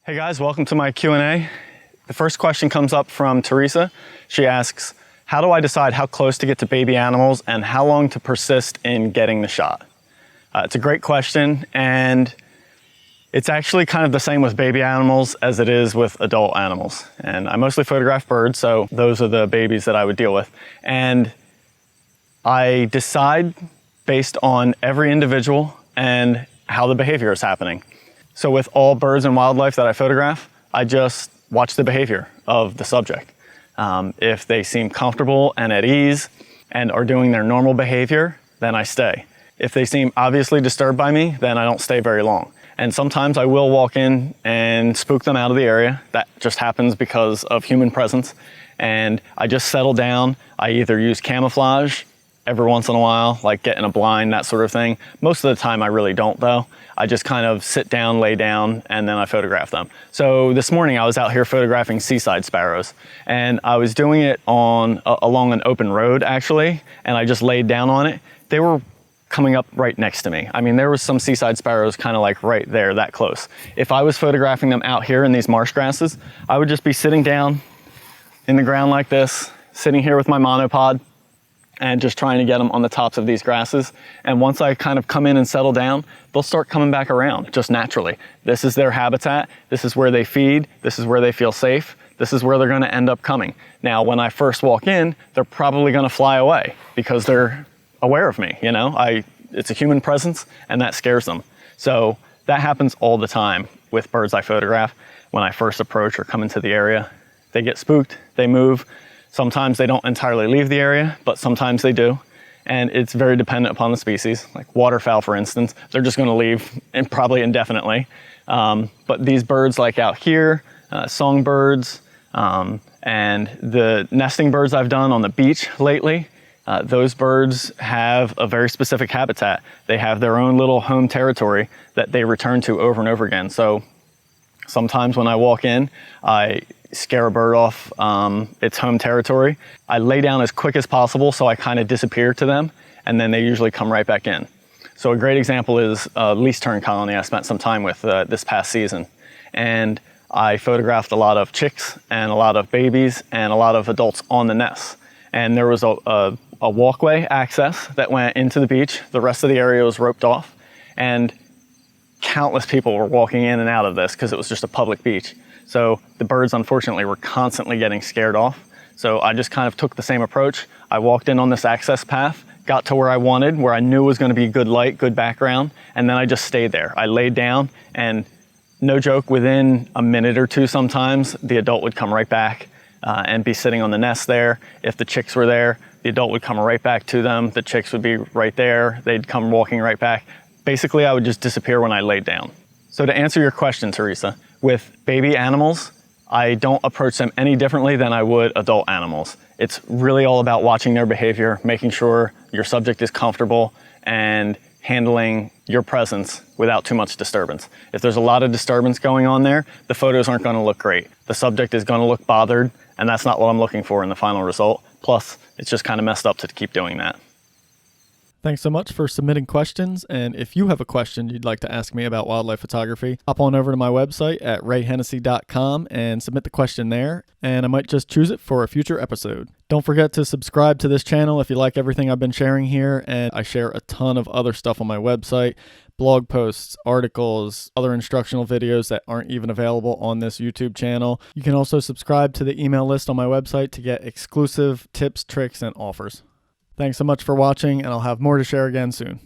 Hey guys, welcome to my Q&A. The first question comes up from Teresa. She asks, how do I decide how close to get to baby animals and how long to persist in getting the shot? It's a great question, and it's actually kind of the same with baby animals as it is with adult animals. And I mostly photograph birds, so those are the babies that I would deal with. And I decide based on every individual and how the behavior is happening. So with all birds and wildlife that I photograph, I just watch the behavior of the subject. If they seem comfortable and at ease and are doing their normal behavior, then I stay. If they seem obviously disturbed by me, then I don't stay very long. And sometimes I will walk in and spook them out of the area. That just happens because of human presence. And I just settle down. I either use camouflage every once in a while, like get in a blind, that sort of thing. Most of the time I really don't though. I just kind of sit down, lay down, and then I photograph them. So this morning I was out here photographing seaside sparrows, and I was doing it along an open road actually, and I just laid down on it. They were coming up right next to me. I mean, there was some seaside sparrows kind of like right there, that close. If I was photographing them out here in these marsh grasses, I would just be sitting down in the ground like this, sitting here with my monopod, and just trying to get them on the tops of these grasses. And once I kind of come in and settle down, they'll start coming back around just naturally. This is their habitat. This is where they feed. This is where they feel safe. This is where they're going to end up coming. Now, when I first walk in, they're probably going to fly away because they're aware of me. You know, it's a human presence and that scares them. So that happens all the time with birds I photograph. When I first approach or come into the area, they get spooked, they move. Sometimes they don't entirely leave the area, but sometimes they do. And it's very dependent upon the species. Like waterfowl, for instance, they're just gonna leave and probably indefinitely. But these birds like out here, songbirds, and the nesting birds I've done on the beach lately, those birds have a very specific habitat. They have their own little home territory that they return to over and over again. So sometimes when I walk in, I scare a bird off its home territory. I lay down as quick as possible so I kind of disappear to them, and then they usually come right back in. So a great example is a least tern colony I spent some time with this past season. And I photographed a lot of chicks and a lot of babies and a lot of adults on the nests. And there was a walkway access that went into the beach. The rest of the area was roped off, and countless people were walking in and out of this because it was just a public beach. So the birds, unfortunately, were constantly getting scared off. So I just kind of took the same approach. I walked in on this access path, got to where I wanted, where I knew was going to be good light, good background, and then I just stayed there. I laid down, and no joke, within a minute or two sometimes, the adult would come right back and be sitting on the nest there. If the chicks were there, the adult would come right back to them. The chicks would be right there. They'd come walking right back. Basically, I would just disappear when I laid down. So to answer your question, Teresa, with baby animals, I don't approach them any differently than I would adult animals. It's really all about watching their behavior, making sure your subject is comfortable, and handling your presence without too much disturbance. If there's a lot of disturbance going on there, the photos aren't going to look great. The subject is going to look bothered, and that's not what I'm looking for in the final result. Plus, it's just kind of messed up to keep doing that. Thanks so much for submitting questions, and if you have a question you'd like to ask me about wildlife photography, hop on over to my website at rayhennessy.com and submit the question there, and I might just choose it for a future episode. Don't forget to subscribe to this channel if you like everything I've been sharing here, and I share a ton of other stuff on my website, blog posts, articles, other instructional videos that aren't even available on this YouTube channel. You can also subscribe to the email list on my website to get exclusive tips, tricks, and offers. Thanks so much for watching, and I'll have more to share again soon.